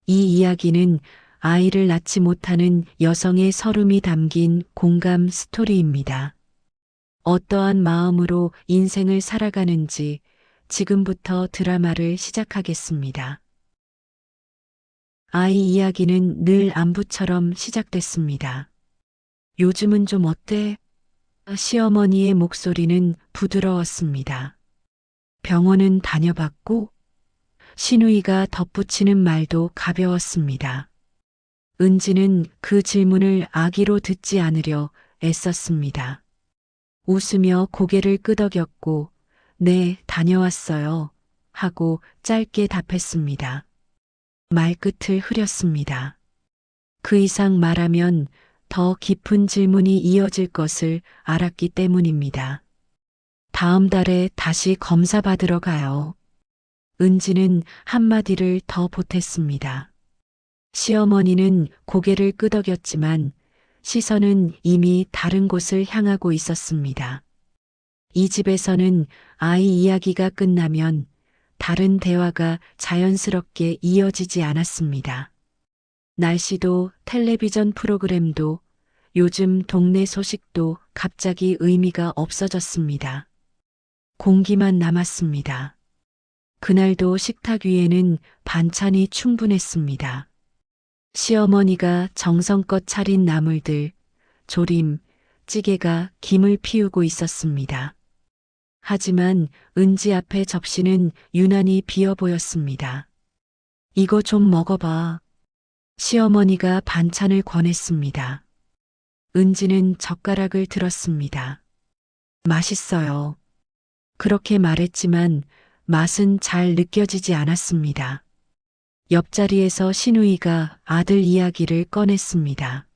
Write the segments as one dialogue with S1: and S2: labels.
S1: 이 이야기는 아이를 낳지 못하는 여성의 서름이 담긴 공감 스토리입니다. 어떠한 마음으로 인생을 살아가는지 지금부터 드라마를 시작하겠습니다. 아이 이야기는 늘 안부처럼 시작됐습니다. 요즘은 좀 어때? 시어머니의 목소리는 부드러웠습니다. 병원은 다녀봤고, 신우이가 덧붙이는 말도 가벼웠습니다. 은지는 그 질문을 아기로 듣지 않으려 애썼습니다. 웃으며 고개를 끄덕였고, 네, 다녀왔어요. 하고 짧게 답했습니다. 말끝을 흐렸습니다. 그 이상 말하면 더 깊은 질문이 이어질 것을 알았기 때문입니다. 다음 달에 다시 검사 받으러 가요. 은지는 한마디를 더 보탰습니다. 시어머니는 고개를 끄덕였지만 시선은 이미 다른 곳을 향하고 있었습니다. 이 집에서는 아이 이야기가 끝나면 다른 대화가 자연스럽게 이어지지 않았습니다. 날씨도 텔레비전 프로그램도 요즘 동네 소식도 갑자기 의미가 없어졌습니다. 공기만 남았습니다. 그날도 식탁 위에는 반찬이 충분했습니다. 시어머니가 정성껏 차린 나물들, 조림, 찌개가 김을 피우고 있었습니다. 하지만 은지 앞에 접시는 유난히 비어 보였습니다. 이거 좀 먹어봐. 시어머니가 반찬을 권했습니다. 은지는 젓가락을 들었습니다. 맛있어요. 그렇게 말했지만 맛은 잘 느껴지지 않았습니다. 옆자리에서 신우이가 아들 이야기를 꺼냈습니다.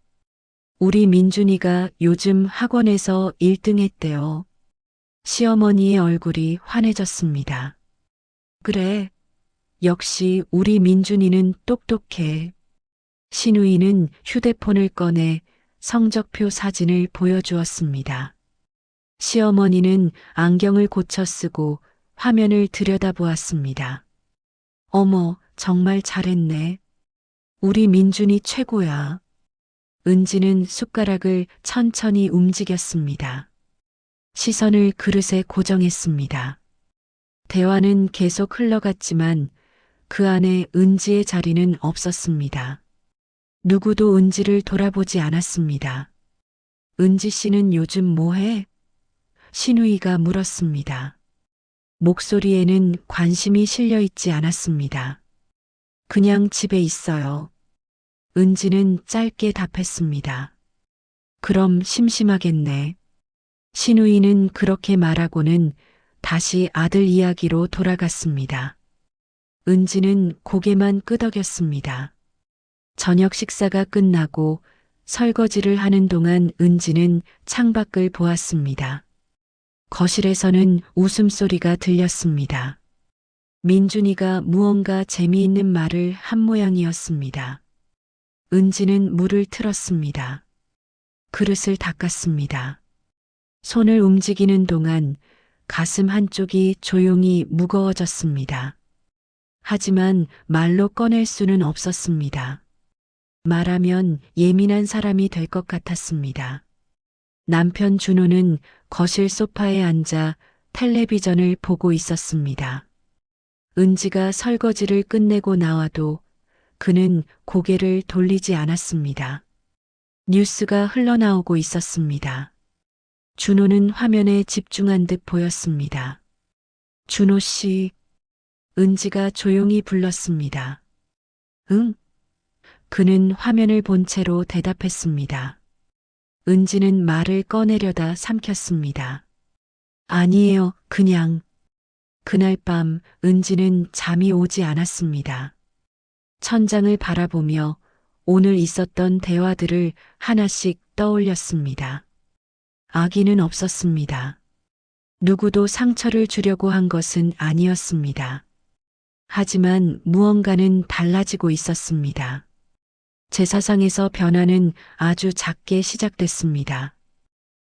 S1: 우리 민준이가 요즘 학원에서 1등 했대요. 시어머니의 얼굴이 환해졌습니다. 그래. 역시 우리 민준이는 똑똑해. 신우이는 휴대폰을 꺼내 성적표 사진을 보여주었습니다. 시어머니는 안경을 고쳐 쓰고 화면을 들여다보았습니다. 어머, 정말 잘했네. 우리 민준이 최고야. 은지는 숟가락을 천천히 움직였습니다. 시선을 그릇에 고정했습니다. 대화는 계속 흘러갔지만 그 안에 은지의 자리는 없었습니다. 누구도 은지를 돌아보지 않았습니다. 은지 씨는 요즘 뭐해? 신우이가 물었습니다. 목소리에는 관심이 실려 있지 않았습니다. 그냥 집에 있어요. 은지는 짧게 답했습니다. 그럼 심심하겠네. 신우이는 그렇게 말하고는 다시 아들 이야기로 돌아갔습니다. 은지는 고개만 끄덕였습니다. 저녁 식사가 끝나고 설거지를 하는 동안 은지는 창밖을 보았습니다. 거실에서는 웃음소리가 들렸습니다. 민준이가 무언가 재미있는 말을 한 모양이었습니다. 은지는 물을 틀었습니다. 그릇을 닦았습니다. 손을 움직이는 동안 가슴 한쪽이 조용히 무거워졌습니다. 하지만 말로 꺼낼 수는 없었습니다. 말하면 예민한 사람이 될 것 같았습니다. 남편 준호는 거실 소파에 앉아 텔레비전을 보고 있었습니다. 은지가 설거지를 끝내고 나와도 그는 고개를 돌리지 않았습니다. 뉴스가 흘러나오고 있었습니다. 준호는 화면에 집중한 듯 보였습니다. 준호 씨, 은지가 조용히 불렀습니다. 응? 그는 화면을 본 채로 대답했습니다. 은지는 말을 꺼내려다 삼켰습니다. 아니에요, 그냥. 그날 밤 은지는 잠이 오지 않았습니다. 천장을 바라보며 오늘 있었던 대화들을 하나씩 떠올렸습니다. 아기는 없었습니다. 누구도 상처를 주려고 한 것은 아니었습니다. 하지만 무언가는 달라지고 있었습니다. 제사상에서 변화는 아주 작게 시작됐습니다.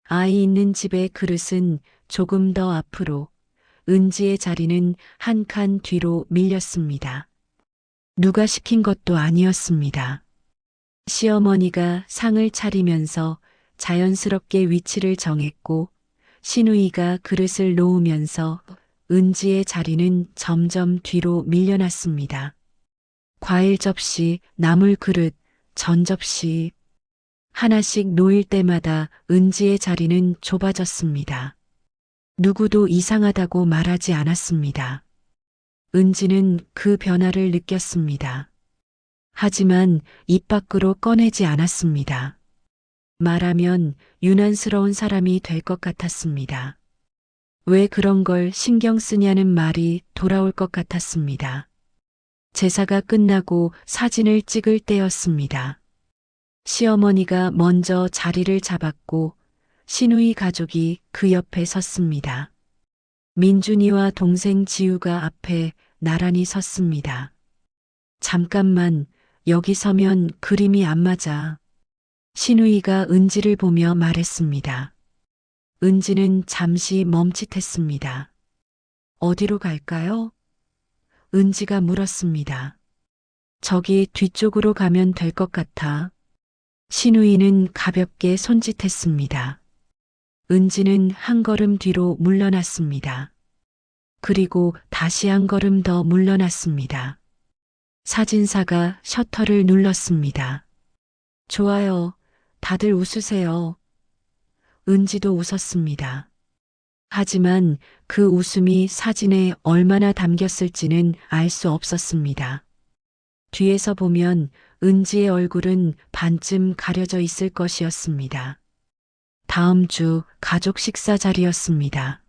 S1: 아이 있는 집의 그릇은 조금 더 앞으로, 은지의 자리는 한 칸 뒤로 밀렸습니다. 누가 시킨 것도 아니었습니다. 시어머니가 상을 차리면서 자연스럽게 위치를 정했고 신우이가 그릇을 놓으면서 은지의 자리는 점점 뒤로 밀려났습니다. 과일 접시, 나물 그릇, 전 접시 하나씩 놓일 때마다 은지의 자리는 좁아졌습니다. 누구도 이상하다고 말하지 않았습니다. 은지는 그 변화를 느꼈습니다. 하지만 입 밖으로 꺼내지 않았습니다. 말하면 유난스러운 사람이 될 것 같았습니다. 왜 그런 걸 신경 쓰냐는 말이 돌아올 것 같았습니다. 제사가 끝나고 사진을 찍을 때였습니다. 시어머니가 먼저 자리를 잡았고 신우이 가족이 그 옆에 섰습니다. 민준이와 동생 지우가 앞에 나란히 섰습니다. 잠깐만, 여기 서면 그림이 안 맞아. 신우이가 은지를 보며 말했습니다. 은지는 잠시 멈칫했습니다. 어디로 갈까요? 은지가 물었습니다. 저기 뒤쪽으로 가면 될 것 같아. 신우이는 가볍게 손짓했습니다. 은지는 한 걸음 뒤로 물러났습니다. 그리고 다시 한 걸음 더 물러났습니다. 사진사가 셔터를 눌렀습니다. 좋아요. 다들 웃으세요. 은지도 웃었습니다. 하지만 그 웃음이 사진에 얼마나 담겼을지는 알 수 없었습니다. 뒤에서 보면 은지의 얼굴은 반쯤 가려져 있을 것이었습니다. 다음 주 가족 식사 자리였습니다.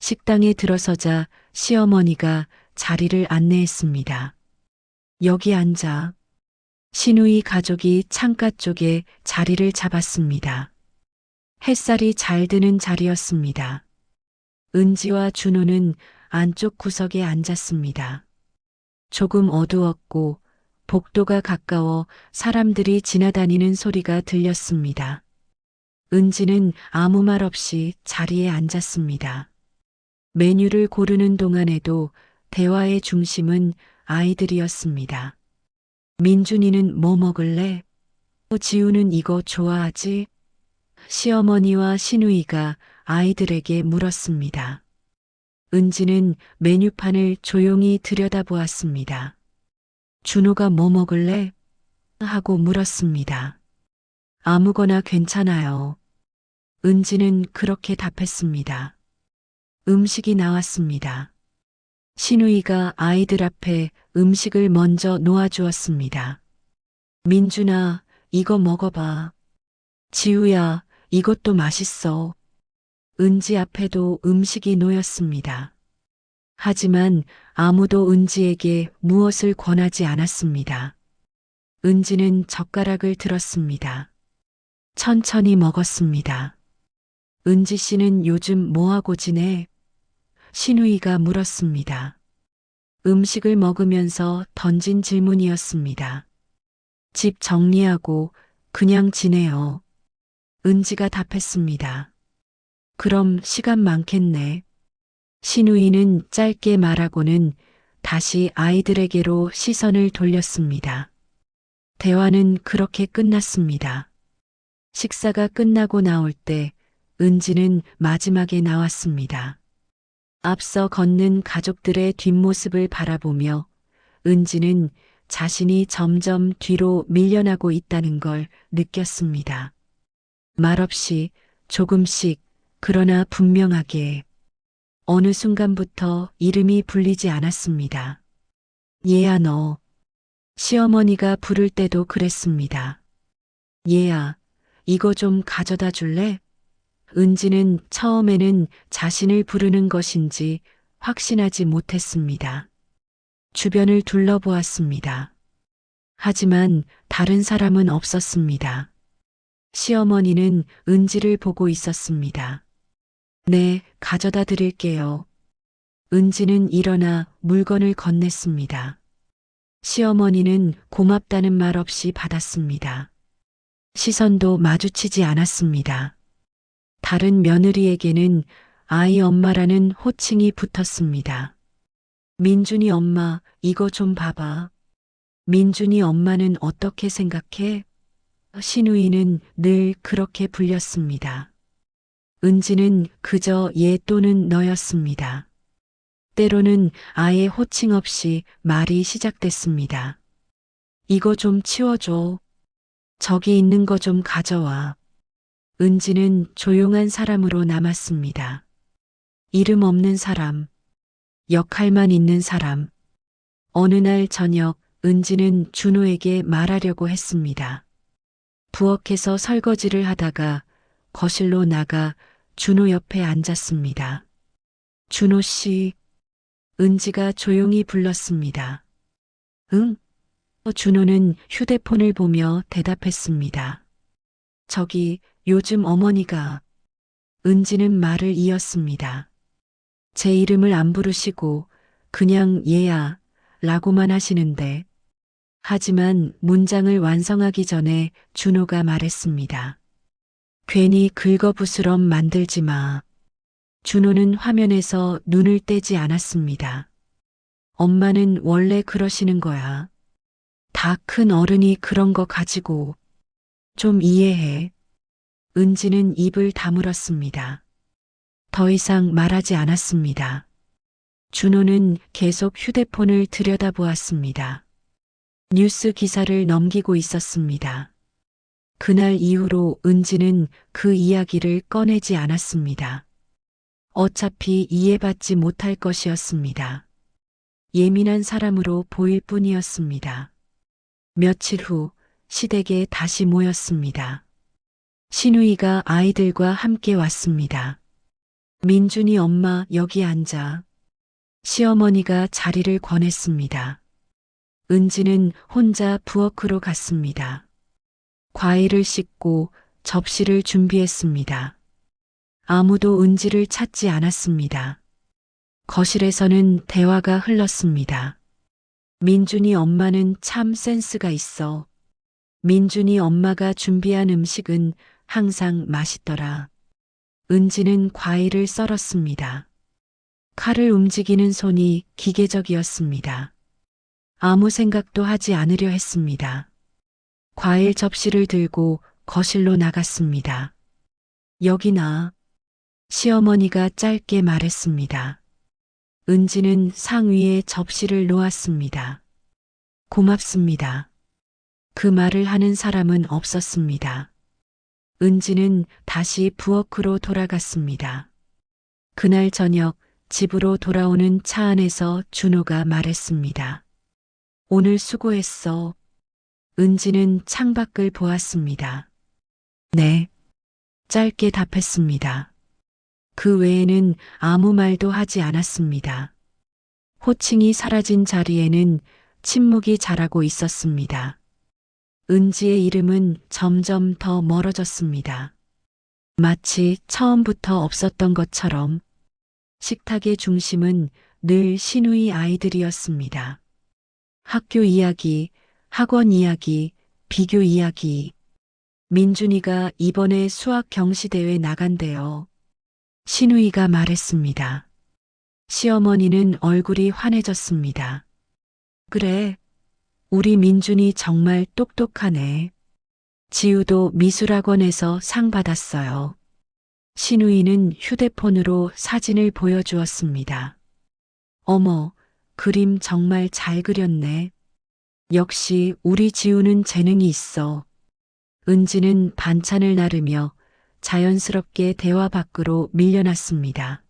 S1: 식당에 들어서자 시어머니가 자리를 안내했습니다. 여기 앉아. 신우이 가족이 창가 쪽에 자리를 잡았습니다. 햇살이 잘 드는 자리였습니다. 은지와 준호는 안쪽 구석에 앉았습니다. 조금 어두웠고 복도가 가까워 사람들이 지나다니는 소리가 들렸습니다. 은지는 아무 말 없이 자리에 앉았습니다. 메뉴를 고르는 동안에도 대화의 중심은 아이들이었습니다. 민준이는 뭐 먹을래? 지우는 이거 좋아하지? 시어머니와 신우이가 아이들에게 물었습니다. 은지는 메뉴판을 조용히 들여다보았습니다. 준호가 뭐 먹을래? 하고 물었습니다. 아무거나 괜찮아요. 은지는 그렇게 답했습니다. 음식이 나왔습니다. 신우이가 아이들 앞에 음식을 먼저 놓아주었습니다. 민준아, 이거 먹어봐. 지우야, 이것도 맛있어. 은지 앞에도 음식이 놓였습니다. 하지만 아무도 은지에게 무엇을 권하지 않았습니다. 은지는 젓가락을 들었습니다. 천천히 먹었습니다. 은지 씨는 요즘 뭐하고 지내? 신우이가 물었습니다. 음식을 먹으면서 던진 질문이었습니다. 집 정리하고 그냥 지내요. 은지가 답했습니다. 그럼 시간 많겠네. 신우이는 짧게 말하고는 다시 아이들에게로 시선을 돌렸습니다. 대화는 그렇게 끝났습니다. 식사가 끝나고 나올 때 은지는 마지막에 나왔습니다. 앞서 걷는 가족들의 뒷모습을 바라보며 은지는 자신이 점점 뒤로 밀려나고 있다는 걸 느꼈습니다. 말없이 조금씩 그러나 분명하게 어느 순간부터 이름이 불리지 않았습니다. 얘야 너. 시어머니가 부를 때도 그랬습니다. 얘야, 이거 좀 가져다 줄래? 은지는 처음에는 자신을 부르는 것인지 확신하지 못했습니다. 주변을 둘러보았습니다. 하지만 다른 사람은 없었습니다. 시어머니는 은지를 보고 있었습니다. 네, 가져다 드릴게요. 은지는 일어나 물건을 건넸습니다. 시어머니는 고맙다는 말 없이 받았습니다. 시선도 마주치지 않았습니다. 다른 며느리에게는 아이 엄마라는 호칭이 붙었습니다. 민준이 엄마, 이거 좀 봐봐. 민준이 엄마는 어떻게 생각해? 신우이는 늘 그렇게 불렸습니다. 은지는 그저 얘 또는 너였습니다. 때로는 아예 호칭 없이 말이 시작됐습니다. 이거 좀 치워줘. 저기 있는 거 좀 가져와. 은지는 조용한 사람으로 남았습니다. 이름 없는 사람, 역할만 있는 사람. 어느 날 저녁 은지는 준호에게 말하려고 했습니다. 부엌에서 설거지를 하다가 거실로 나가 준호 옆에 앉았습니다. 준호 씨, 은지가 조용히 불렀습니다. 응? 준호는 휴대폰을 보며 대답했습니다. 저기 요즘 어머니가. 은지는 말을 이었습니다. 제 이름을 안 부르시고 그냥 얘야 라고만 하시는데. 하지만 문장을 완성하기 전에 준호가 말했습니다. 괜히 긁어부스럼 만들지 마. 준호는 화면에서 눈을 떼지 않았습니다. 엄마는 원래 그러시는 거야. 다 큰 어른이 그런 거 가지고. 좀 이해해. 은지는 입을 다물었습니다. 더 이상 말하지 않았습니다. 준호는 계속 휴대폰을 들여다보았습니다. 뉴스 기사를 넘기고 있었습니다. 그날 이후로 은지는 그 이야기를 꺼내지 않았습니다. 어차피 이해받지 못할 것이었습니다. 예민한 사람으로 보일 뿐이었습니다. 며칠 후 시댁에 다시 모였습니다. 신우이가 아이들과 함께 왔습니다. 민준이 엄마 여기 앉아. 시어머니가 자리를 권했습니다. 은지는 혼자 부엌으로 갔습니다. 과일을 씻고 접시를 준비했습니다. 아무도 은지를 찾지 않았습니다. 거실에서는 대화가 흘렀습니다. 민준이 엄마는 참 센스가 있어. 민준이 엄마가 준비한 음식은 항상 맛있더라. 은지는 과일을 썰었습니다. 칼을 움직이는 손이 기계적이었습니다. 아무 생각도 하지 않으려 했습니다. 과일 접시를 들고 거실로 나갔습니다. 여기 나. 시어머니가 짧게 말했습니다. 은지는 상위에 접시를 놓았습니다. 고맙습니다. 그 말을 하는 사람은 없었습니다. 은지는 다시 부엌으로 돌아갔습니다. 그날 저녁 집으로 돌아오는 차 안에서 준호가 말했습니다. 오늘 수고했어. 은지는 창밖을 보았습니다. 네. 짧게 답했습니다. 그 외에는 아무 말도 하지 않았습니다. 호칭이 사라진 자리에는 침묵이 자라고 있었습니다. 은지의 이름은 점점 더 멀어졌습니다. 마치 처음부터 없었던 것처럼. 식탁의 중심은 늘 신우이 아이들이었습니다. 학교 이야기, 학원 이야기, 비교 이야기. 민준이가 이번에 수학 경시대회 나간대요. 신우이가 말했습니다. 시어머니는 얼굴이 환해졌습니다. 그래, 우리 민준이 정말 똑똑하네. 지우도 미술학원에서 상 받았어요. 신우이는 휴대폰으로 사진을 보여주었습니다. 어머, 그림 정말 잘 그렸네. 역시 우리 지우는 재능이 있어. 은지는 반찬을 나르며 자연스럽게 대화 밖으로 밀려났습니다.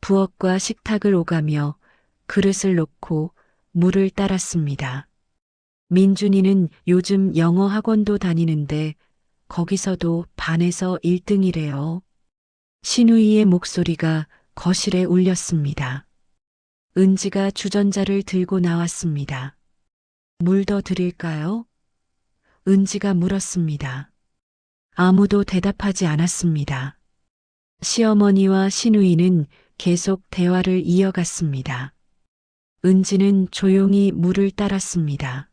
S1: 부엌과 식탁을 오가며 그릇을 놓고 물을 따랐습니다. 민준이는 요즘 영어 학원도 다니는데 거기서도 반에서 1등이래요. 신우이의 목소리가 거실에 울렸습니다. 은지가 주전자를 들고 나왔습니다. 물 더 드릴까요? 은지가 물었습니다. 아무도 대답하지 않았습니다. 시어머니와 신우이는 계속 대화를 이어갔습니다. 은지는 조용히 물을 따랐습니다.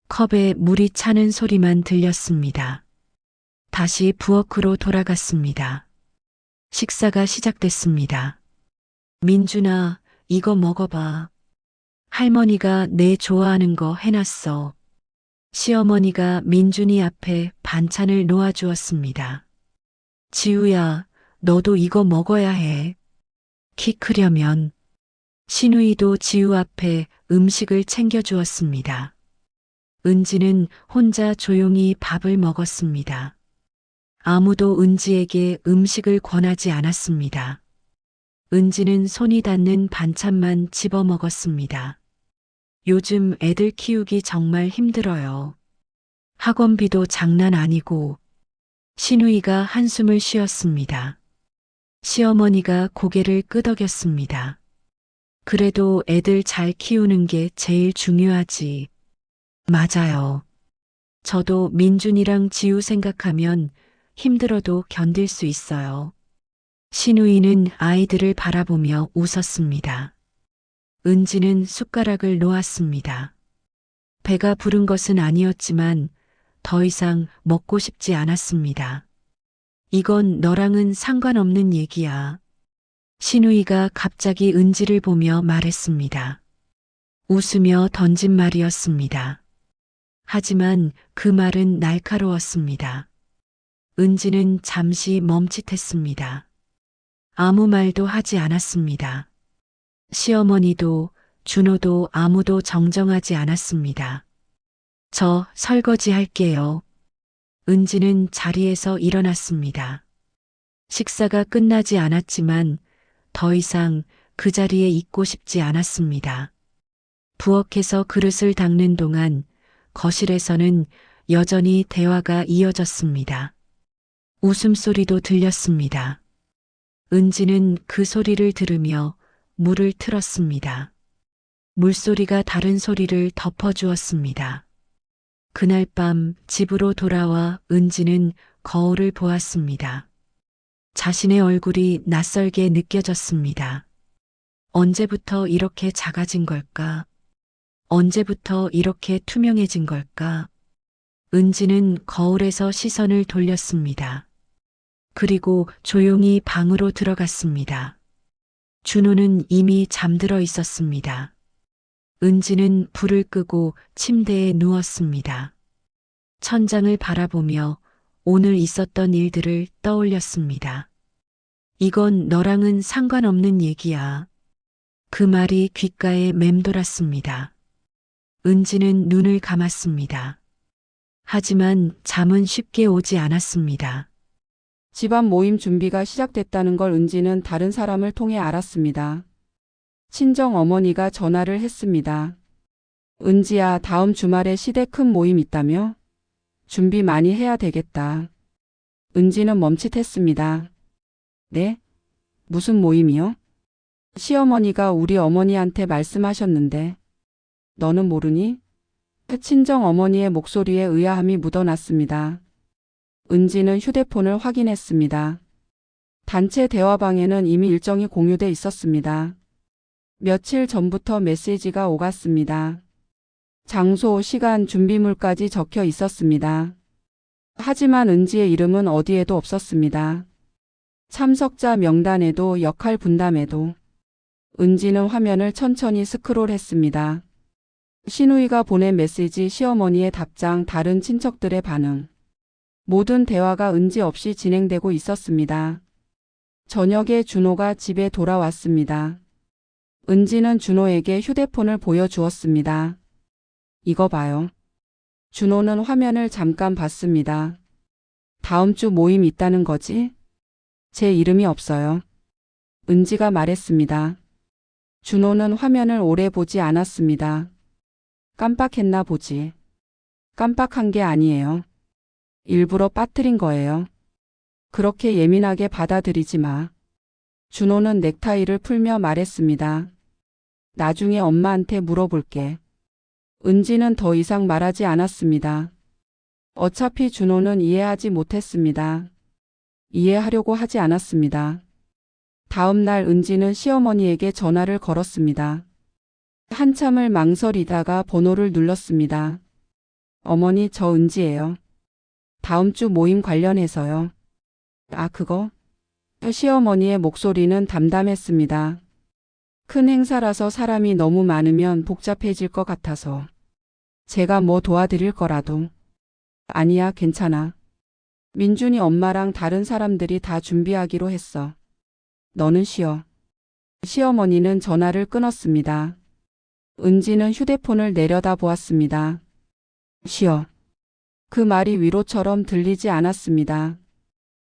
S1: 컵에 물이 차는 소리만 들렸습니다. 다시 부엌으로 돌아갔습니다. 식사가 시작됐습니다. 민준아, 이거 먹어봐. 할머니가 내 좋아하는 거 해놨어. 시어머니가 민준이 앞에 반찬을 놓아주었습니다. 지우야, 너도 이거 먹어야 해. 키 크려면. 신우이도 지우 앞에 음식을 챙겨주었습니다. 은지는 혼자 조용히 밥을 먹었습니다. 아무도 은지에게 음식을 권하지 않았습니다. 은지는 손이 닿는 반찬만 집어 먹었습니다. 요즘 애들 키우기 정말 힘들어요. 학원비도 장난 아니고. 신우이가 한숨을 쉬었습니다. 시어머니가 고개를 끄덕였습니다. 그래도 애들 잘 키우는 게 제일 중요하지. 맞아요. 저도 민준이랑 지우 생각하면 힘들어도 견딜 수 있어요. 신우이는 아이들을 바라보며 웃었습니다. 은지는 숟가락을 놓았습니다. 배가 부른 것은 아니었지만 더 이상 먹고 싶지 않았습니다. 이건 너랑은 상관없는 얘기야. 신우이가 갑자기 은지를 보며 말했습니다. 웃으며 던진 말이었습니다. 하지만 그 말은 날카로웠습니다. 은지는 잠시 멈칫했습니다. 아무 말도 하지 않았습니다. 시어머니도 준호도 아무도 정정하지 않았습니다. 저 설거지 할게요. 은지는 자리에서 일어났습니다. 식사가 끝나지 않았지만 더 이상 그 자리에 있고 싶지 않았습니다. 부엌에서 그릇을 닦는 동안 거실에서는 여전히 대화가 이어졌습니다. 웃음소리도 들렸습니다. 은지는 그 소리를 들으며 물을 틀었습니다. 물소리가 다른 소리를 덮어주었습니다. 그날 밤 집으로 돌아와 은지는 거울을 보았습니다. 자신의 얼굴이 낯설게 느껴졌습니다. 언제부터 이렇게 작아진 걸까? 언제부터 이렇게 투명해진 걸까? 은지는 거울에서 시선을 돌렸습니다. 그리고 조용히 방으로 들어갔습니다. 준호는 이미 잠들어 있었습니다. 은지는 불을 끄고 침대에 누웠습니다. 천장을 바라보며 오늘 있었던 일들을 떠올렸습니다. 이건 너랑은 상관없는 얘기야. 그 말이 귓가에 맴돌았습니다. 은지는 눈을 감았습니다. 하지만 잠은 쉽게 오지 않았습니다.
S2: 집안 모임 준비가 시작됐다는 걸 은지는 다른 사람을 통해 알았습니다. 친정 어머니가 전화를 했습니다. 은지야, 다음 주말에 시댁 큰 모임 있다며? 준비 많이 해야 되겠다. 은지는 멈칫했습니다. 네? 무슨 모임이요? 시어머니가 우리 어머니한테 말씀하셨는데. 너는 모르니? 친정 어머니의 목소리에 의아함이 묻어났습니다. 은지는 휴대폰을 확인했습니다. 단체 대화방에는 이미 일정이 공유돼 있었습니다. 며칠 전부터 메시지가 오갔습니다. 장소, 시간, 준비물까지 적혀 있었습니다. 하지만 은지의 이름은 어디에도 없었습니다. 참석자 명단에도 역할 분담에도. 은지는 화면을 천천히 스크롤했습니다. 신우이가 보낸 메시지, 시어머니의 답장, 다른 친척들의 반응. 모든 대화가 은지 없이 진행되고 있었습니다. 저녁에 준호가 집에 돌아왔습니다. 은지는 준호에게 휴대폰을 보여주었습니다. 이거 봐요. 준호는 화면을 잠깐 봤습니다. 다음 주 모임 있다는 거지? 제 이름이 없어요. 은지가 말했습니다. 준호는 화면을 오래 보지 않았습니다. 깜빡했나 보지. 깜빡한 게 아니에요. 일부러 빠뜨린 거예요. 그렇게 예민하게 받아들이지 마. 준호는 넥타이를 풀며 말했습니다. 나중에 엄마한테 물어볼게. 은지는 더 이상 말하지 않았습니다. 어차피 준호는 이해하지 못했습니다. 이해하려고 하지 않았습니다. 다음 날 은지는 시어머니에게 전화를 걸었습니다. 한참을 망설이다가 번호를 눌렀습니다. 어머니, 저 은지예요. 다음 주 모임 관련해서요. 아, 그거? 시어머니의 목소리는 담담했습니다. 큰 행사라서 사람이 너무 많으면 복잡해질 것 같아서. 제가 뭐 도와드릴 거라도. 아니야, 괜찮아. 민준이 엄마랑 다른 사람들이 다 준비하기로 했어. 너는 쉬어. 시어머니는 전화를 끊었습니다. 은지는 휴대폰을 내려다 보았습니다. 쉬어. 그 말이 위로처럼 들리지 않았습니다.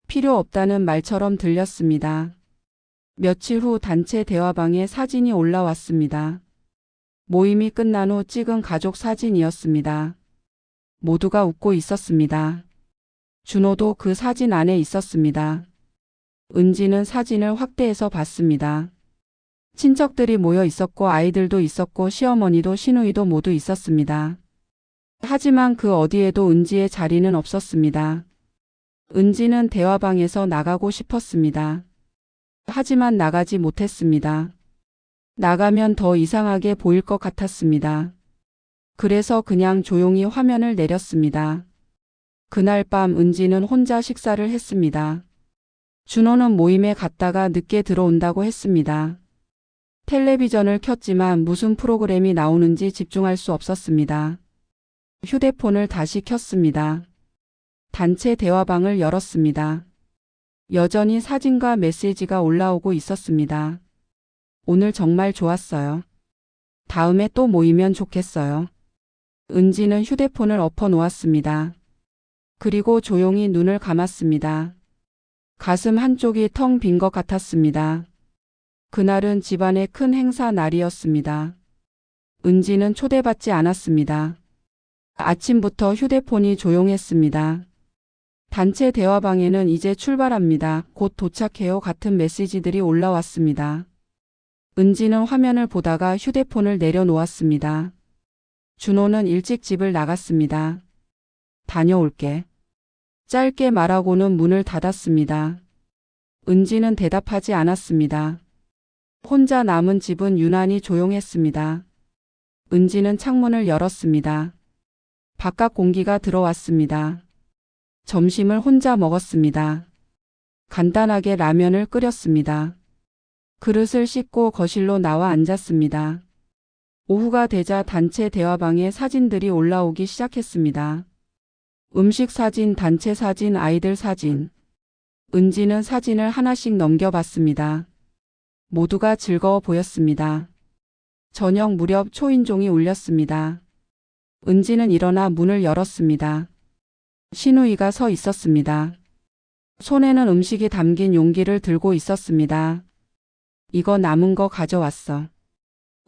S2: 필요 없다는 말처럼 들렸습니다. 며칠 후 단체 대화방에 사진이 올라왔습니다. 모임이 끝난 후 찍은 가족 사진이었습니다. 모두가 웃고 있었습니다. 준호도 그 사진 안에 있었습니다. 은지는 사진을 확대해서 봤습니다. 친척들이 모여 있었고 아이들도 있었고 시어머니도 시누이도 모두 있었습니다. 하지만 그 어디에도 은지의 자리는 없었습니다. 은지는 대화방에서 나가고 싶었습니다. 하지만 나가지 못했습니다. 나가면 더 이상하게 보일 것 같았습니다. 그래서 그냥 조용히 화면을 내렸습니다. 그날 밤 은지는 혼자 식사를 했습니다. 준호는 모임에 갔다가 늦게 들어온다고 했습니다. 텔레비전을 켰지만 무슨 프로그램이 나오는지 집중할 수 없었습니다. 휴대폰을 다시 켰습니다. 단체 대화방을 열었습니다. 여전히 사진과 메시지가 올라오고 있었습니다. 오늘 정말 좋았어요. 다음에 또 모이면 좋겠어요. 은지는 휴대폰을 엎어 놓았습니다. 그리고 조용히 눈을 감았습니다. 가슴 한쪽이 텅 빈 것 같았습니다. 그날은 집안의 큰 행사 날이었습니다. 은지는 초대받지 않았습니다. 아침부터 휴대폰이 조용했습니다. 단체 대화방에는 이제 출발합니다. 곧 도착해요 같은 메시지들이 올라왔습니다. 은지는 화면을 보다가 휴대폰을 내려놓았습니다. 준호는 일찍 집을 나갔습니다. 다녀올게. 짧게 말하고는 문을 닫았습니다. 은지는 대답하지 않았습니다. 혼자 남은 집은 유난히 조용했습니다. 은지는 창문을 열었습니다. 바깥 공기가 들어왔습니다. 점심을 혼자 먹었습니다. 간단하게 라면을 끓였습니다. 그릇을 씻고 거실로 나와 앉았습니다. 오후가 되자 단체 대화방에 사진들이 올라오기 시작했습니다. 음식 사진, 단체 사진, 아이들 사진. 은지는 사진을 하나씩 넘겨봤습니다. 모두가 즐거워 보였습니다. 저녁 무렵 초인종이 울렸습니다. 은지는 일어나 문을 열었습니다. 시누이가 서 있었습니다. 손에는 음식이 담긴 용기를 들고 있었습니다. 이거 남은 거 가져왔어.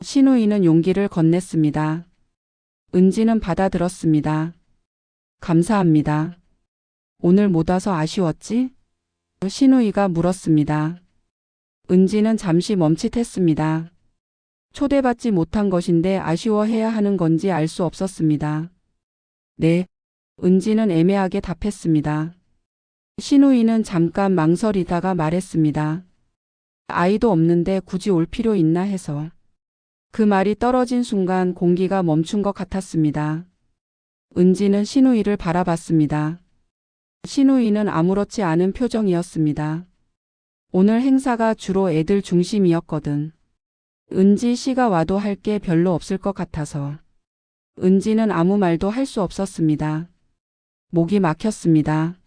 S2: 시누이는 용기를 건넸습니다. 은지는 받아들었습니다. 감사합니다. 오늘 못 와서 아쉬웠지? 시누이가 물었습니다. 은지는 잠시 멈칫했습니다. 초대받지 못한 것인데 아쉬워해야 하는 건지 알 수 없었습니다. 네. 은지는 애매하게 답했습니다. 시누이는 잠깐 망설이다가 말했습니다. 아이도 없는데 굳이 올 필요 있나 해서. 그 말이 떨어진 순간 공기가 멈춘 것 같았습니다. 은지는 시누이를 바라봤습니다. 시누이는 아무렇지 않은 표정이었습니다. 오늘 행사가 주로 애들 중심이었거든. 은지 씨가 와도 할 게 별로 없을 것 같아서. 은지는 아무 말도 할 수 없었습니다. 목이 막혔습니다.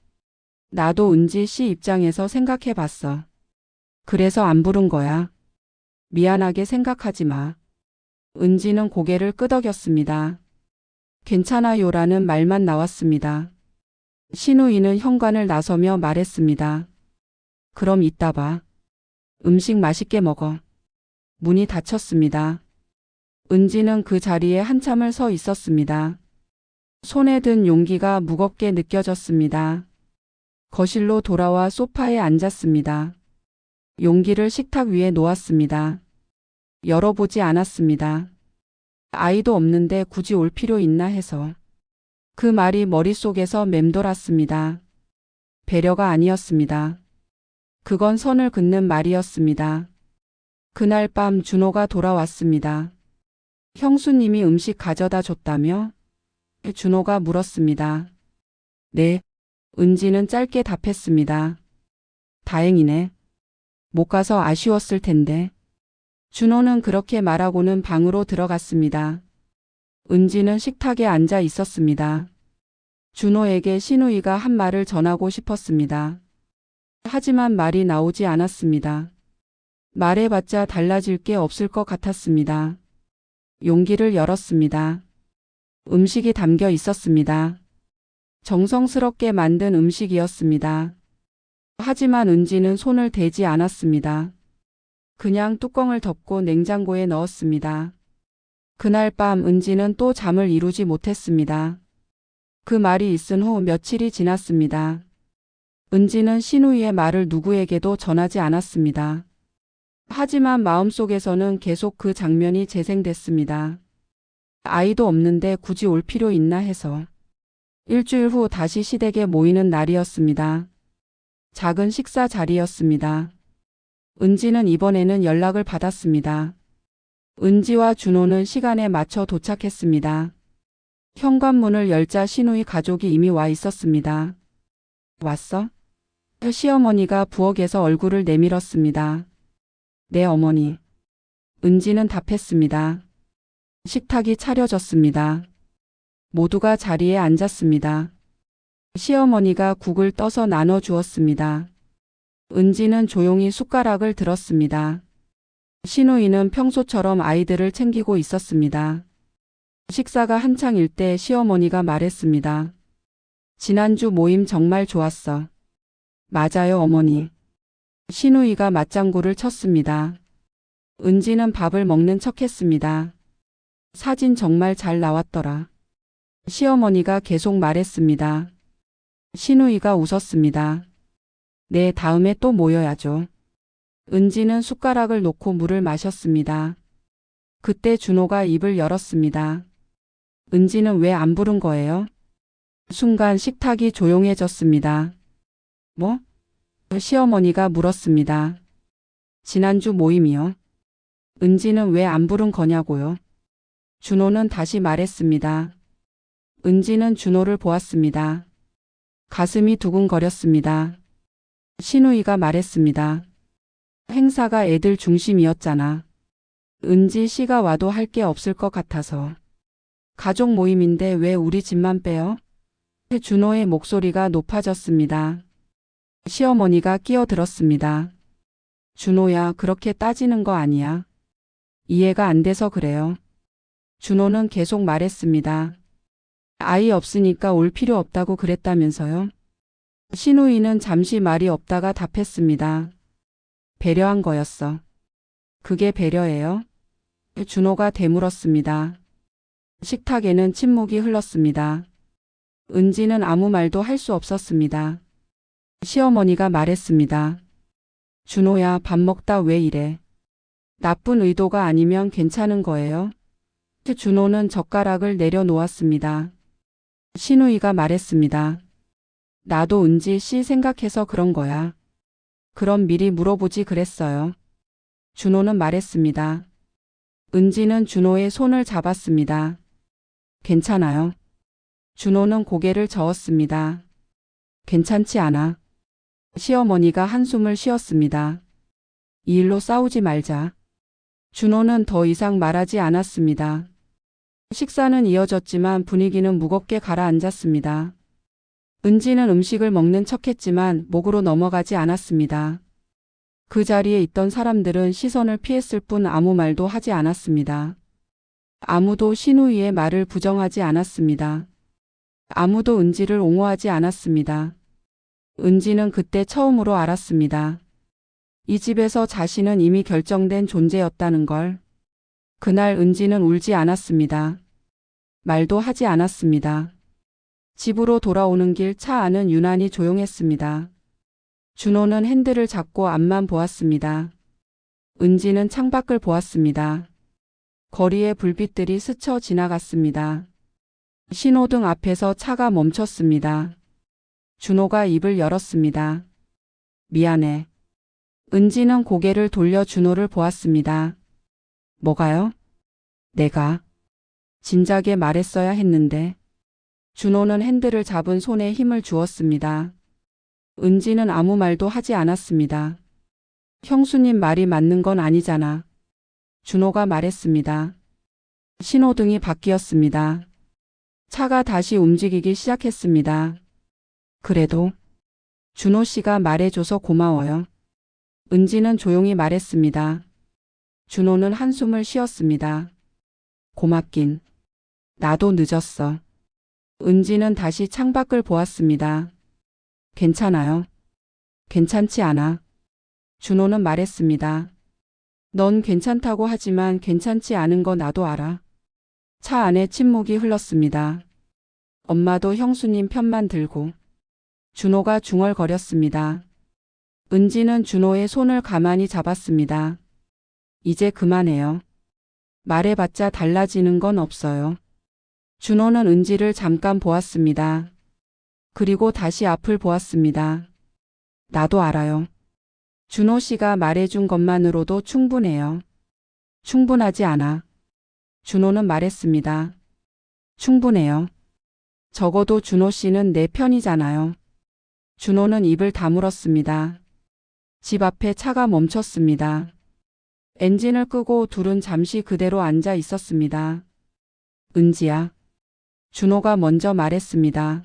S2: 나도 은지 씨 입장에서 생각해 봤어. 그래서 안 부른 거야. 미안하게 생각하지 마. 은지는 고개를 끄덕였습니다. 괜찮아요라는 말만 나왔습니다. 시누이는 현관을 나서며 말했습니다. 그럼 이따 봐. 음식 맛있게 먹어. 문이 닫혔습니다. 은지는 그 자리에 한참을 서 있었습니다. 손에 든 용기가 무겁게 느껴졌습니다. 거실로 돌아와 소파에 앉았습니다. 용기를 식탁 위에 놓았습니다. 열어보지 않았습니다. 아이도 없는데 굳이 올 필요 있나 해서. 그 말이 머릿속에서 맴돌았습니다. 배려가 아니었습니다. 그건 선을 긋는 말이었습니다. 그날 밤 준호가 돌아왔습니다. 형수님이 음식 가져다 줬다며? 준호가 물었습니다. 네. 은지는 짧게 답했습니다. 다행이네. 못 가서 아쉬웠을 텐데. 준호는 그렇게 말하고는 방으로 들어갔습니다. 은지는 식탁에 앉아 있었습니다. 준호에게 신우이가 한 말을 전하고 싶었습니다. 하지만 말이 나오지 않았습니다. 말해봤자 달라질 게 없을 것 같았습니다. 용기를 열었습니다. 음식이 담겨 있었습니다. 정성스럽게 만든 음식이었습니다. 하지만 은지는 손을 대지 않았습니다. 그냥 뚜껑을 덮고 냉장고에 넣었습니다. 그날 밤 은지는 또 잠을 이루지 못했습니다. 그 말이 있은 후 며칠이 지났습니다. 은지는 신우이의 말을 누구에게도 전하지 않았습니다. 하지만 마음속에서는 계속 그 장면이 재생됐습니다. 아이도 없는데 굳이 올 필요 있나 해서. 일주일 후 다시 시댁에 모이는 날이었습니다. 작은 식사 자리였습니다. 은지는 이번에는 연락을 받았습니다. 은지와 준호는 시간에 맞춰 도착했습니다. 현관문을 열자 신우이 가족이 이미 와 있었습니다. 왔어? 시어머니가 부엌에서 얼굴을 내밀었습니다. 네, 어머니. 은지는 답했습니다. 식탁이 차려졌습니다. 모두가 자리에 앉았습니다. 시어머니가 국을 떠서 나눠 주었습니다. 은지는 조용히 숟가락을 들었습니다. 신우이는 평소처럼 아이들을 챙기고 있었습니다. 식사가 한창일 때 시어머니가 말했습니다. 지난주 모임 정말 좋았어. 맞아요, 어머니. 신우이가 맞장구를 쳤습니다. 은지는 밥을 먹는 척했습니다. 사진 정말 잘 나왔더라. 시어머니가 계속 말했습니다. 신우이가 웃었습니다. 네, 다음에 또 모여야죠. 은지는 숟가락을 놓고 물을 마셨습니다. 그때 준호가 입을 열었습니다. 은지는 왜 안 부른 거예요? 순간 식탁이 조용해졌습니다. 뭐? 시어머니가 물었습니다. 지난주 모임이요. 은지는 왜 안 부른 거냐고요. 준호는 다시 말했습니다. 은지는 준호를 보았습니다. 가슴이 두근거렸습니다. 신우이가 말했습니다. 행사가 애들 중심이었잖아. 은지 씨가 와도 할 게 없을 것 같아서. 가족 모임인데 왜 우리 집만 빼요? 준호의 목소리가 높아졌습니다. 시어머니가 끼어들었습니다. 준호야, 그렇게 따지는 거 아니야. 이해가 안 돼서 그래요. 준호는 계속 말했습니다. 아이 없으니까 올 필요 없다고 그랬다면서요? 신우이는 잠시 말이 없다가 답했습니다. 배려한 거였어. 그게 배려예요? 준호가 되물었습니다. 식탁에는 침묵이 흘렀습니다. 은지는 아무 말도 할 수 없었습니다. 시어머니가 말했습니다. 준호야, 밥 먹다 왜 이래? 나쁜 의도가 아니면 괜찮은 거예요? 준호는 젓가락을 내려놓았습니다. 신우이가 말했습니다. 나도 은지 씨 생각해서 그런 거야. 그럼 미리 물어보지 그랬어요. 준호는 말했습니다. 은지는 준호의 손을 잡았습니다. 괜찮아요. 준호는 고개를 저었습니다. 괜찮지 않아. 시어머니가 한숨을 쉬었습니다. 이 일로 싸우지 말자. 준호는 더 이상 말하지 않았습니다. 식사는 이어졌지만 분위기는 무겁게 가라앉았습니다. 은지는 음식을 먹는 척했지만 목으로 넘어가지 않았습니다. 그 자리에 있던 사람들은 시선을 피했을 뿐 아무 말도 하지 않았습니다. 아무도 신우이의 말을 부정하지 않았습니다. 아무도 은지를 옹호하지 않았습니다. 은지는 그때 처음으로 알았습니다. 이 집에서 자신은 이미 결정된 존재였다는 걸. 그날 은지는 울지 않았습니다. 말도 하지 않았습니다. 집으로 돌아오는 길 차 안은 유난히 조용했습니다. 준호는 핸들을 잡고 앞만 보았습니다. 은지는 창밖을 보았습니다. 거리에 불빛들이 스쳐 지나갔습니다. 신호등 앞에서 차가 멈췄습니다. 준호가 입을 열었습니다. 미안해. 은지는 고개를 돌려 준호를 보았습니다. 뭐가요? 내가 진작에 말했어야 했는데. 준호는 핸들을 잡은 손에 힘을 주었습니다. 은지는 아무 말도 하지 않았습니다. 형수님 말이 맞는 건 아니잖아. 준호가 말했습니다. 신호등이 바뀌었습니다. 차가 다시 움직이기 시작했습니다. 그래도 준호 씨가 말해줘서 고마워요. 은지는 조용히 말했습니다. 준호는 한숨을 쉬었습니다. 고맙긴. 나도 늦었어. 은지는 다시 창밖을 보았습니다. 괜찮아요. 괜찮지 않아. 준호는 말했습니다. 넌 괜찮다고 하지만 괜찮지 않은 거 나도 알아. 차 안에 침묵이 흘렀습니다. 엄마도 형수님 편만 들고. 준호가 중얼거렸습니다. 은지는 준호의 손을 가만히 잡았습니다. 이제 그만해요. 말해봤자 달라지는 건 없어요. 준호는 은지를 잠깐 보았습니다. 그리고 다시 앞을 보았습니다. 나도 알아요. 준호 씨가 말해준 것만으로도 충분해요. 충분하지 않아. 준호는 말했습니다. 충분해요. 적어도 준호 씨는 내 편이잖아요. 준호는 입을 다물었습니다. 집 앞에 차가 멈췄습니다. 엔진을 끄고 둘은 잠시 그대로 앉아 있었습니다. 은지야. 준호가 먼저 말했습니다.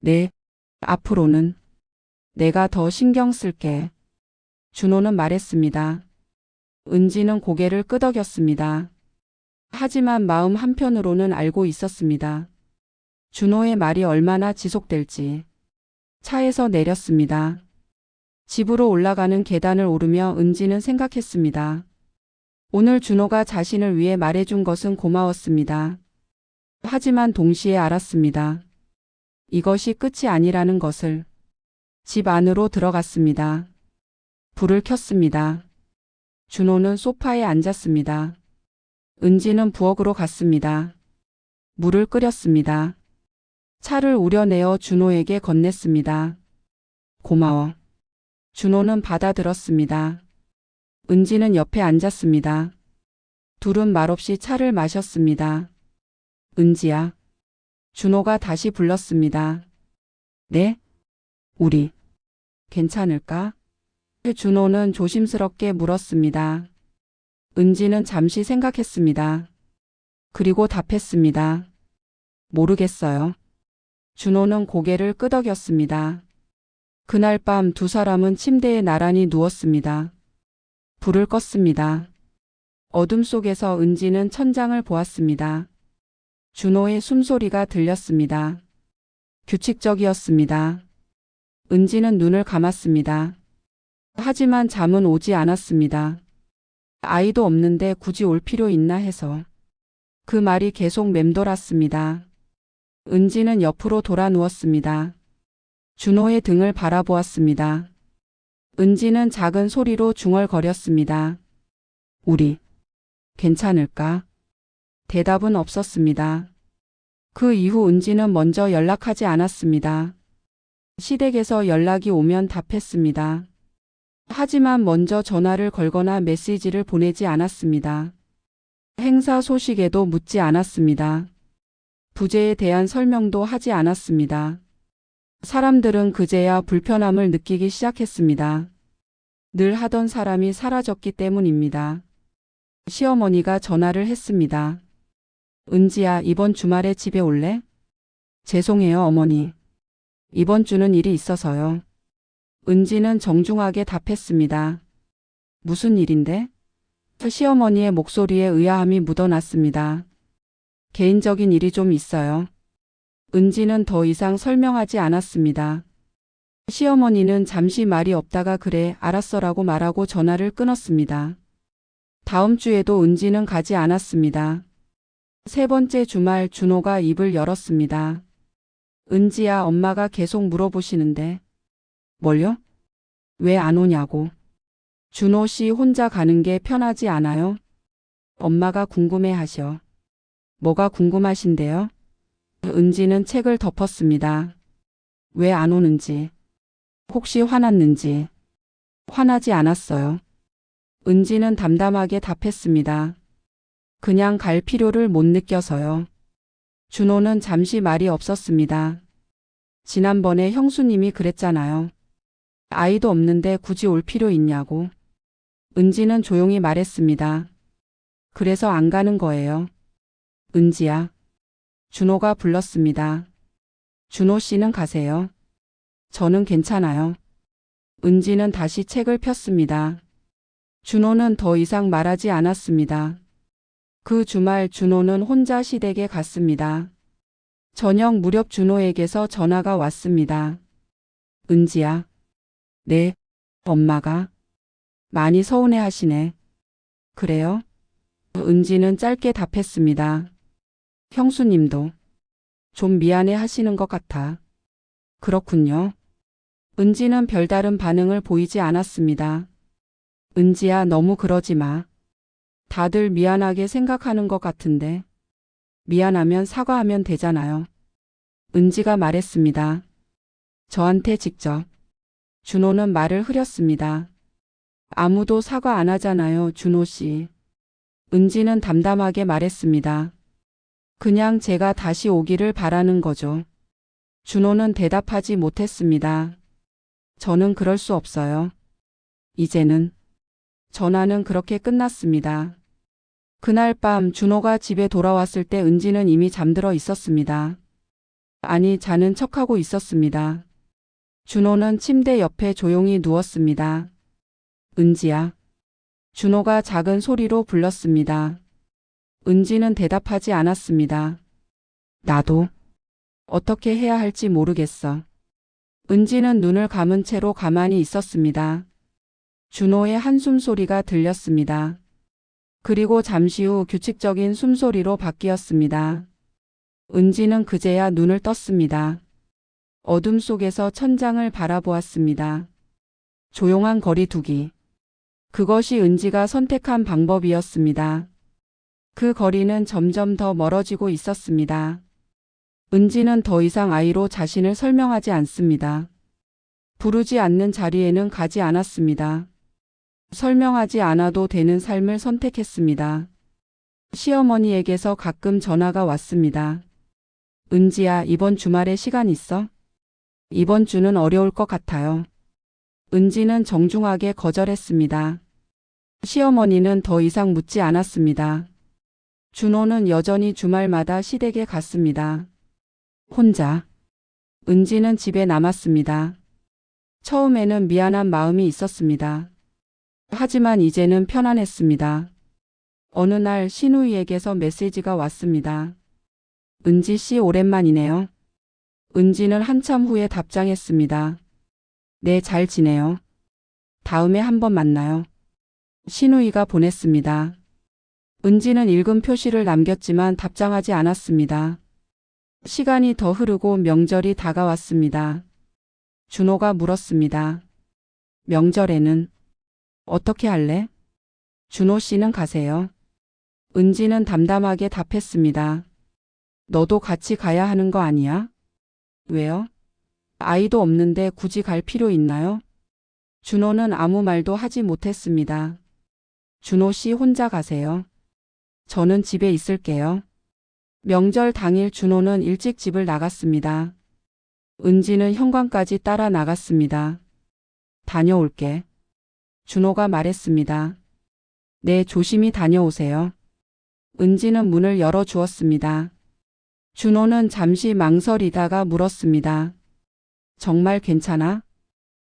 S2: 네, 앞으로는 내가 더 신경 쓸게. 준호는 말했습니다. 은지는 고개를 끄덕였습니다. 하지만 마음 한편으로는 알고 있었습니다. 준호의 말이 얼마나 지속될지. 차에서 내렸습니다. 집으로 올라가는 계단을 오르며 은지는 생각했습니다. 오늘 준호가 자신을 위해 말해준 것은 고마웠습니다. 하지만 동시에 알았습니다. 이것이 끝이 아니라는 것을. 집 안으로 들어갔습니다. 불을 켰습니다. 준호는 소파에 앉았습니다. 은지는 부엌으로 갔습니다. 물을 끓였습니다. 차를 우려내어 준호에게 건넸습니다. 고마워. 준호는 받아들었습니다. 은지는 옆에 앉았습니다. 둘은 말없이 차를 마셨습니다. 은지야. 준호가 다시 불렀습니다. 네? 우리 괜찮을까? 준호는 조심스럽게 물었습니다. 은지는 잠시 생각했습니다. 그리고 답했습니다. 모르겠어요. 준호는 고개를 끄덕였습니다. 그날 밤 두 사람은 침대에 나란히 누웠습니다. 불을 껐습니다. 어둠 속에서 은지는 천장을 보았습니다. 준호의 숨소리가 들렸습니다. 규칙적이었습니다. 은지는 눈을 감았습니다. 하지만 잠은 오지 않았습니다. 아이도 없는데 굳이 올 필요 있나 해서. 그 말이 계속 맴돌았습니다. 은지는 옆으로 돌아 누웠습니다. 준호의 등을 바라보았습니다. 은지는 작은 소리로 중얼거렸습니다. 우리 괜찮을까? 대답은 없었습니다. 그 이후 은지는 먼저 연락하지 않았습니다. 시댁에서 연락이 오면 답했습니다. 하지만 먼저 전화를 걸거나 메시지를 보내지 않았습니다. 행사 소식에도 묻지 않았습니다. 부재에 대한 설명도 하지 않았습니다. 사람들은 그제야 불편함을 느끼기 시작했습니다. 늘 하던 사람이 사라졌기 때문입니다. 시어머니가 전화를 했습니다. 은지야, 이번 주말에 집에 올래? 죄송해요, 어머니. 이번 주는 일이 있어서요. 은지는 정중하게 답했습니다. 무슨 일인데? 시어머니의 목소리에 의아함이 묻어났습니다. 개인적인 일이 좀 있어요. 은지는 더 이상 설명하지 않았습니다. 시어머니는 잠시 말이 없다가 그래, 알았어라고 말하고 전화를 끊었습니다. 다음 주에도 은지는 가지 않았습니다. 세 번째 주말 준호가 입을 열었습니다. 은지야, 엄마가 계속 물어보시는데. 뭘요? 왜 안 오냐고. 준호 씨 혼자 가는 게 편하지 않아요? 엄마가 궁금해하셔. 뭐가 궁금하신데요? 은지는 책을 덮었습니다. 왜 안 오는지. 혹시 화났는지. 화나지 않았어요. 은지는 담담하게 답했습니다. 그냥 갈 필요를 못 느껴서요. 준호는 잠시 말이 없었습니다. 지난번에 형수님이 그랬잖아요. 아이도 없는데 굳이 올 필요 있냐고. 은지는 조용히 말했습니다. 그래서 안 가는 거예요. 은지야. 준호가 불렀습니다. 준호 씨는 가세요. 저는 괜찮아요. 은지는 다시 책을 폈습니다. 준호는 더 이상 말하지 않았습니다. 그 주말 준호는 혼자 시댁에 갔습니다. 저녁 무렵 준호에게서 전화가 왔습니다. 은지야. 네, 엄마가. 많이 서운해 하시네. 그래요? 은지는 짧게 답했습니다. 형수님도 좀 미안해 하시는 것 같아. 그렇군요. 은지는 별다른 반응을 보이지 않았습니다. 은지야, 너무 그러지 마. 다들 미안하게 생각하는 것 같은데. 미안하면 사과하면 되잖아요. 은지가 말했습니다. 저한테 직접. 준호는 말을 흐렸습니다. 아무도 사과 안 하잖아요, 준호 씨. 은지는 담담하게 말했습니다. 그냥 제가 다시 오기를 바라는 거죠. 준호는 대답하지 못했습니다. 저는 그럴 수 없어요. 이제는. 전화는 그렇게 끝났습니다. 그날 밤 준호가 집에 돌아왔을 때 은지는 이미 잠들어 있었습니다. 아니, 자는 척하고 있었습니다. 준호는 침대 옆에 조용히 누웠습니다. 은지야. 준호가 작은 소리로 불렀습니다. 은지는 대답하지 않았습니다. 나도 어떻게 해야 할지 모르겠어. 은지는 눈을 감은 채로 가만히 있었습니다. 준호의 한숨 소리가 들렸습니다. 그리고 잠시 후 규칙적인 숨소리로 바뀌었습니다. 은지는 그제야 눈을 떴습니다. 어둠 속에서 천장을 바라보았습니다. 조용한 거리 두기. 그것이 은지가 선택한 방법이었습니다. 그 거리는 점점 더 멀어지고 있었습니다. 은지는 더 이상 아이로 자신을 설명하지 않습니다. 부르지 않는 자리에는 가지 않았습니다. 설명하지 않아도 되는 삶을 선택했습니다. 시어머니에게서 가끔 전화가 왔습니다. 은지야, 이번 주말에 시간 있어? 이번 주는 어려울 것 같아요. 은지는 정중하게 거절했습니다. 시어머니는 더 이상 묻지 않았습니다. 준호는 여전히 주말마다 시댁에 갔습니다. 혼자. 은지는 집에 남았습니다. 처음에는 미안한 마음이 있었습니다. 하지만 이제는 편안했습니다. 어느 날 신우이에게서 메시지가 왔습니다. 은지 씨, 오랜만이네요. 은지는 한참 후에 답장했습니다. 네, 잘 지내요. 다음에 한번 만나요. 신우이가 보냈습니다. 은지는 읽은 표시를 남겼지만 답장하지 않았습니다. 시간이 더 흐르고 명절이 다가왔습니다. 준호가 물었습니다. 명절에는 어떻게 할래? 준호 씨는 가세요. 은지는 담담하게 답했습니다. 너도 같이 가야 하는 거 아니야? 왜요? 아이도 없는데 굳이 갈 필요 있나요? 준호는 아무 말도 하지 못했습니다. 준호 씨 혼자 가세요. 저는 집에 있을게요. 명절 당일 준호는 일찍 집을 나갔습니다. 은지는 현관까지 따라 나갔습니다. 다녀올게. 준호가 말했습니다. 네, 조심히 다녀오세요. 은지는 문을 열어주었습니다. 준호는 잠시 망설이다가 물었습니다. 정말 괜찮아?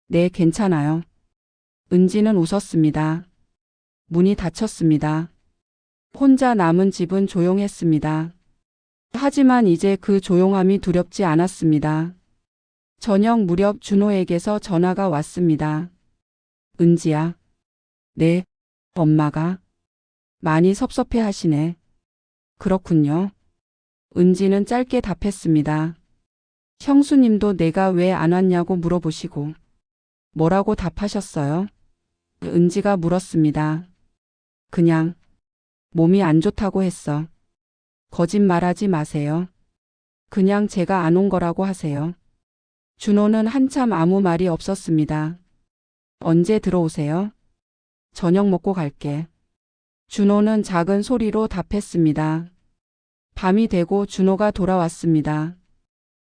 S2: 네, 괜찮아요. 은지는 웃었습니다. 문이 닫혔습니다. 혼자 남은 집은 조용했습니다. 하지만 이제 그 조용함이 두렵지 않았습니다. 저녁 무렵 준호에게서 전화가 왔습니다. 은지야. 네, 엄마가. 많이 섭섭해 하시네. 그렇군요. 은지는 짧게 답했습니다. 형수님도 내가 왜 안 왔냐고 물어보시고. 뭐라고 답하셨어요? 은지가 물었습니다. 그냥 몸이 안 좋다고 했어. 거짓말하지 마세요. 그냥 제가 안 온 거라고 하세요. 준호는 한참 아무 말이 없었습니다. 언제 들어오세요? 저녁 먹고 갈게. 준호는 작은 소리로 답했습니다. 밤이 되고 준호가 돌아왔습니다.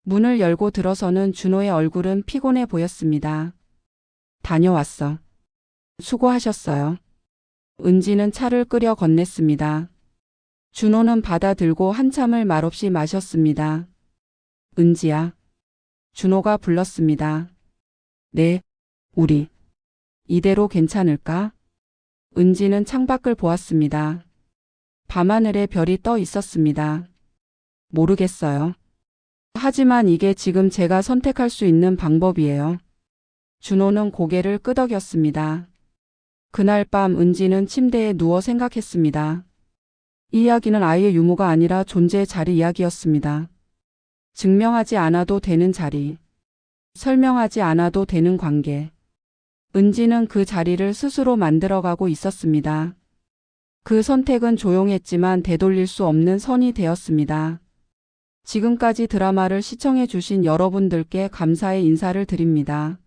S2: 문을 열고 들어서는 준호의 얼굴은 피곤해 보였습니다. 다녀왔어. 수고하셨어요. 은지는 차를 끓여 건넸습니다. 준호는 받아들고 한참을 말없이 마셨습니다. 은지야. 준호가 불렀습니다. 네, 우리. 이대로 괜찮을까? 은지는 창밖을 보았습니다. 밤하늘에 별이 떠 있었습니다. 모르겠어요. 하지만 이게 지금 제가 선택할 수 있는 방법이에요. 준호는 고개를 끄덕였습니다. 그날 밤 은지는 침대에 누워 생각했습니다. 이 이야기는 아이의 유무가 아니라 존재의 자리 이야기였습니다. 증명하지 않아도 되는 자리. 설명하지 않아도 되는 관계. 은지는 그 자리를 스스로 만들어가고 있었습니다. 그 선택은 조용했지만 되돌릴 수 없는 선이 되었습니다. 지금까지 드라마를 시청해 주신 여러분들께 감사의 인사를 드립니다.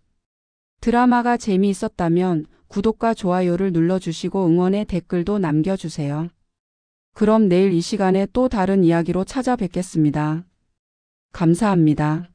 S2: 드라마가 재미있었다면 구독과 좋아요를 눌러주시고 응원의 댓글도 남겨주세요. 그럼 내일 이 시간에 또 다른 이야기로 찾아뵙겠습니다. 감사합니다.